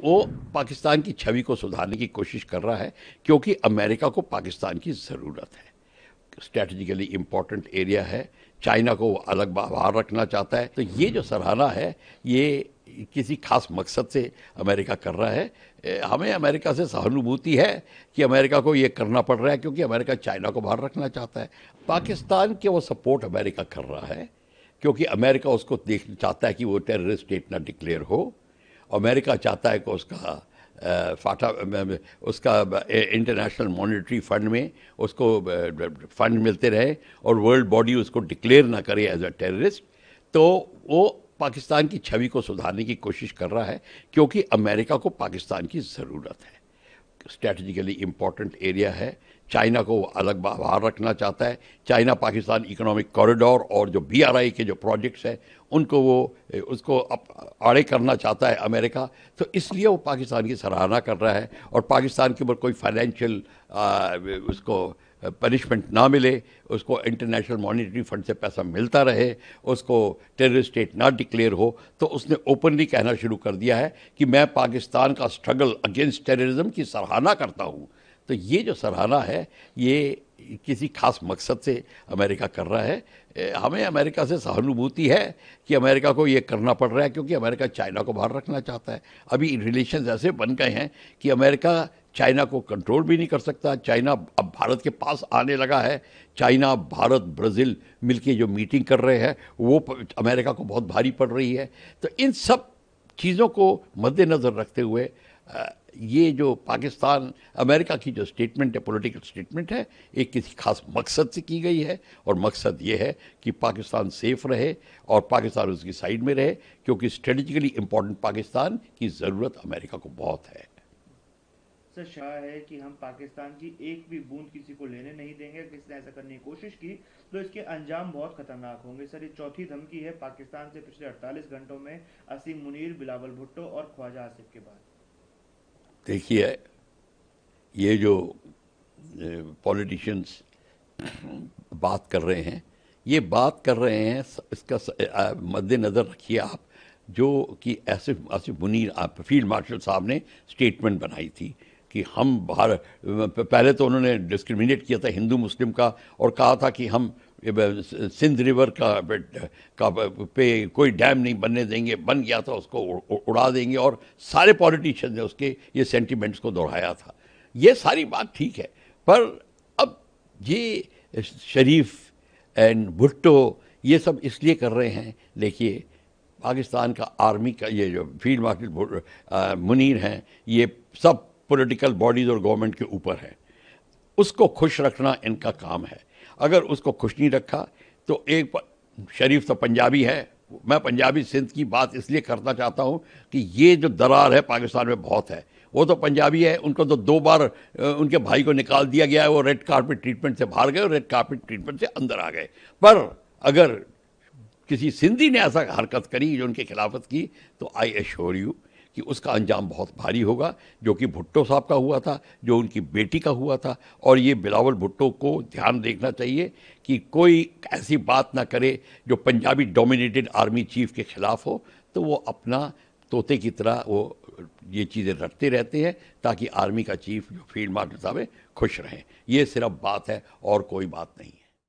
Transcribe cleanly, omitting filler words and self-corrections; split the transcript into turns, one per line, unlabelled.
वो पाकिस्तान की छवि को सुधारने की कोशिश कर रहा है क्योंकि अमेरिका को पाकिस्तान की ज़रूरत है। स्ट्रैटेजिकली इम्पोर्टेंट एरिया है, चाइना को अलग बाहर रखना चाहता है। तो ये जो सराहना है ये किसी खास मकसद से अमेरिका कर रहा है। हमें अमेरिका से सहानुभूति है कि अमेरिका को ये करना पड़ रहा है क्योंकि अमेरिका चाइना को बाहर रखना चाहता है। पाकिस्तान के वो सपोर्ट अमेरिका कर रहा है क्योंकि अमेरिका उसको देखना चाहता है कि वो टेररिस्ट स्टेट ना डिक्लेयर हो। अमेरिका चाहता है कि उसका इंटरनेशनल मॉनेटरी फंड में उसको फंड मिलते रहे और वर्ल्ड बॉडी उसको डिक्लेयर ना करे एज अ टेररिस्ट। तो वो पाकिस्तान की छवि को सुधारने की कोशिश कर रहा है क्योंकि अमेरिका को पाकिस्तान की ज़रूरत है। स्ट्रैटेजिकली इम्पोर्टेंट एरिया है, चाइना को अलग बाहर रखना चाहता है। चाइना पाकिस्तान इकोनॉमिक कॉरिडोर और जो BRI के जो प्रोजेक्ट्स हैं उनको वो उसको आड़े करना चाहता है अमेरिका। तो इसलिए वो पाकिस्तान की सराहना कर रहा है और पाकिस्तान के ऊपर कोई फाइनेंशियल उसको पनिशमेंट ना मिले, उसको इंटरनेशनल मॉनेटरी फंड से पैसा मिलता रहे, उसको टेररिस्ट स्टेट ना डिक्लेयर हो। तो उसने ओपनली कहना शुरू कर दिया है कि मैं पाकिस्तान का स्ट्रगल अगेंस्ट टेररिज्म की सराहना करता हूँ। तो ये जो सराहना है ये किसी खास मकसद से अमेरिका कर रहा है। हमें अमेरिका से सहानुभूति है कि अमेरिका को ये करना पड़ रहा है क्योंकि अमेरिका चाइना को बाहर रखना चाहता है। अभी रिलेशंस ऐसे बन गए हैं कि अमेरिका चाइना को कंट्रोल भी नहीं कर सकता। चाइना अब भारत के पास आने लगा है। चाइना, भारत, ब्राज़ील मिलके जो मीटिंग कर रहे हैं वो अमेरिका को बहुत भारी पड़ रही है। तो इन सब चीज़ों को मद्देनज़र रखते हुए ये जो पाकिस्तान अमेरिका की जो स्टेटमेंट है, पॉलिटिकल स्टेटमेंट है, एक किसी खास मकसद से की गई है और मकसद ये है कि पाकिस्तान सेफ रहे और पाकिस्तान उसकी साइड में रहे क्योंकि स्ट्रेटेजिकली इम्पोर्टेंट पाकिस्तान की ज़रूरत अमेरिका को बहुत है।
सर, शाह है कि हम पाकिस्तान की एक भी बूंद किसी को लेने नहीं देंगे। किसी ने ऐसा करने की कोशिश की तो इसके अंजाम बहुत खतरनाक होंगे। सर, ये चौथी धमकी है पाकिस्तान से पिछले 48 घंटों में असीम मुनीर, बिलावल भुट्टो और ख्वाजा आसिफ के बाद।
देखिए, ये जो पॉलिटिशियंस बात कर रहे हैं, ये बात कर रहे हैं, इसका मद्देनज़र रखिए आप, जो कि आसिफ मुनीर फील्ड मार्शल साहब ने स्टेटमेंट बनाई थी कि हम पहले तो उन्होंने डिस्क्रिमिनेट किया था हिंदू मुस्लिम का और कहा था कि हम सिंध रिवर का पे कोई डैम नहीं बनने देंगे, बन गया था उसको उड़ा देंगे और सारे पॉलिटिशियन ने उसके ये सेंटिमेंट्स को दोहराया था। ये सारी बात ठीक है, पर अब ये शरीफ एंड भुट्टो ये सब इसलिए कर रहे हैं। देखिए, पाकिस्तान का आर्मी का ये जो फील्ड मार्शल मुनीर हैं, ये सब पॉलिटिकल बॉडीज़ और गवर्नमेंट के ऊपर है। उसको खुश रखना इनका काम है। अगर उसको खुश नहीं रखा तो शरीफ तो पंजाबी है, मैं पंजाबी सिंध की बात इसलिए करना चाहता हूँ कि ये जो दरार है पाकिस्तान में बहुत है। वो तो पंजाबी है, उनको तो 2 बार उनके भाई को निकाल दिया गया है, वो रेड कार्पेट ट्रीटमेंट से बाहर गए और रेड कार्पेट ट्रीटमेंट से अंदर आ गए। पर अगर किसी सिंधी ने ऐसा हरकत करी जो उनके खिलाफत की तो आई एश्योर यू कि उसका अंजाम बहुत भारी होगा, जो कि भुट्टो साहब का हुआ था, जो उनकी बेटी का हुआ था। और ये बिलावल भुट्टो को ध्यान देखना चाहिए कि कोई ऐसी बात ना करे जो पंजाबी डोमिनेटेड आर्मी चीफ के खिलाफ हो। तो वो अपना तोते की तरह वो ये चीज़ें रटते रहते हैं ताकि आर्मी का चीफ जो फील्ड मार्शल साहब है खुश रहें। ये सिर्फ बात है और कोई बात नहीं है।